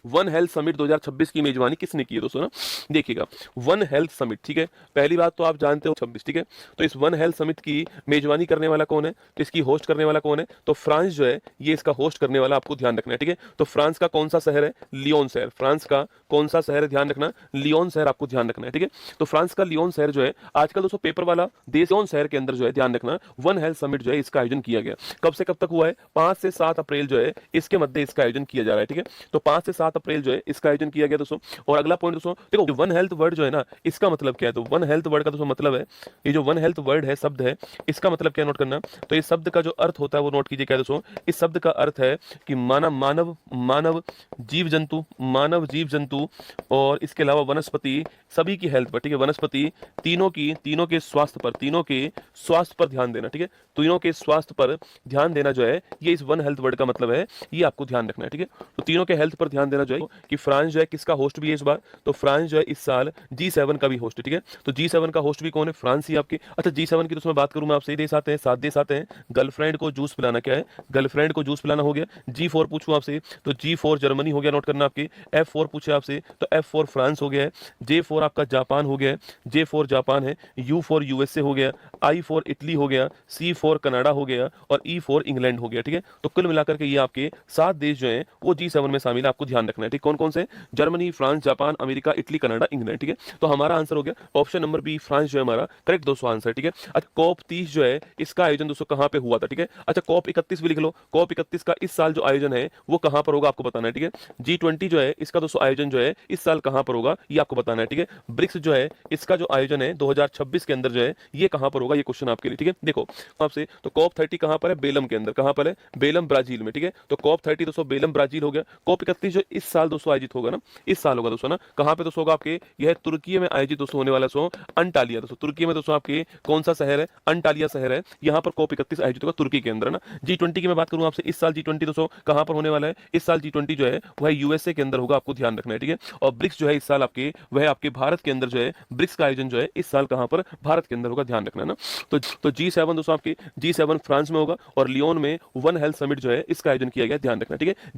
One health summit 2026 की मेजबानी किसने की है दोस्तों ना? देखिएगा, वन हेल्थ समिट, ठीक है, पहली बात तो आप जानते हो 26, ठीक है, तो इस वन हेल्थ समिट की मेजबानी करने वाला कौन है, तो इसकी होस्ट करने वाला कौन है, तो फ्रांस जो है ये इसका होस्ट करने वाला, आपको ध्यान रखना है, ठीक है। तो फ्रांस का कौन सा शहर है? लियोन शहर। फ्रांस का कौन सा शहर है, ध्यान रखना, लियोन शहर आपको ध्यान रखना है, ठीक है। तो फ्रांस का लियोन शहर जो है, आजकल दोस्तों पेपर वाला देश, लियोन शहर के अंदर जो है, ध्यान रखना, वन हेल्थ समिट जो है इसका आयोजन किया गया। कब से कब तक हुआ है? 5 से 7 अप्रैल जो है इसके मध्य इसका आयोजन किया जा रहा है, ठीक है। तो 5 से 7 अप्रैल जो है इसका आयोजन किया गया दोस्तों। और अगला पॉइंट दोस्तों देखो, वन हेल्थ वर्ड जो है ना, इसका मतलब क्या है? तो वन हेल्थ वर्ड का दोस्तों मतलब है, ये जो वन हेल्थ वर्ड है, शब्द है, इसका मतलब क्या नोट करना। तो इस शब्द का जो अर्थ होता है वो नोट कीजिए क्या है दोस्तों। इस शब्द का अर्थ है कि मानव मानव मानव जीव जंतु, मानव जीव जंतु और इसके अलावा वनस्पति, सभी की हेल्थ पर, ठीक है, वनस्पति तीनों के स्वास्थ्य पर, तीनों के स्वास्थ्य पर ध्यान देना, ठीक है, तीनों के स्वास्थ्य पर ध्यान देना जो है, ये इस वन हेल्थ वर्ड का मतलब है, ये आपको ध्यान रखना है, ठीक है। तो तीनों के हेल्थ पर ध्यान देना जो है, कि फ्रांस जो है किसका होस्ट भी है इस बार, तो फ्रांस जो है इस साल G7 का भी होस्ट है, ठीक है। तो G7 का होस्ट भी कौन है? फ्रांस ही आपके। अच्छा, G7 की तो मैं बात करूं मैं आपसे, देश आते हैं, 7 देश आते हैं। गर्लफ्रेंड को जूस पिलाना, क्या है? गर्लफ्रेंड को जूस पिलाना हो गया। G4 पूछूं आपसे, तो G4 जर्मनी हो गया, नोट करना आपकी। F4 पूछे आपसे, तो F4 फ्रांस हो गया है। J4 आपका जापान हो गया है, J4 जापान है। U4 USA हो गया, I4 इटली हो गया, C4 कनाडा हो गया और E4 इंग्लैंड हो गया, ठीक है। तो कुल मिलाकर के ये आपके 7 देश जो हैं वो G7 में शामिल है, आपको ध्यान रखना है, ठीक। कौन कौन से? Germany, France, Japan, America, Italy, Canada, England, ठीक है। तो हमारा आंसर हो गया ऑप्शन नंबर बी, फ्रांस जो है हमारा करेक्ट दोस्तों आंसर, ठीक है। अच्छा, कॉप 30 जो है इसका आयोजन दोस्तों कहाँ पे हुआ था, ठीक है। अच्छा, कॉप 31 भी लिख लो। कॉप 31 का इस साल जो आयोजन है वो कहाँ पर होगा आपको बताना है, ठीक है। G20 जो है इसका दोस्तों आयोजन जो है इस साल कहाँ पर होगा ये आपको बताना है, ठीक है। ब्रिक्स जो है इसका जो आयोजन है 2026 के अंदर जो है ये कहाँ पर होगा, ये क्वेश्चन आपके लिए, ठीक है। देखो आपसे, तो कॉप 30 कहाँ पर है? बेलम के अंदर। कहाँ पर है? बेलम ब्राजील में, ठीक है। तो कॉप 30 दोस्तों बेलम ब्राजील हो गया। कॉप 31 जो इस साल दोस्तों आयोजित होगा ना, इस साल होगा दोस्तों ना, कहाँ पे दोस्तों होगा आपके? यह तुर्की में आयोजित दोस्तों होने वाला दोस्तों अंटालिया। दोस्तों तुर्की में दोस्तों आपके कौन सा शहर है? अंटालिया शहर है, यहाँ पर कॉप 31 आयोजित होगा तुर्की के अंदर ना। G20 की मैं बात करूँ आपसे, इस साल G20 दोस्तों कहाँ पर होने वाला है? इस साल G20 जो है वह यूएसए के अंदर होगा, आपको ध्यान रखना है, ठीक है। और ब्रिक्स जो है इस साल आपके, वह आपके भारत के अंदर जो है, ब्रिक्स का आयोजन जो है इस साल कहाँ पर? भारत के अंदर होगा, ध्यान रखना है ना। तो G7 दोस्तों आपकी, G7 फ्रांस में होगा और लियोन में वन हेल्थ समिट जो है इसका आयोजन किया गया, ध्यान रखना, ठीक है।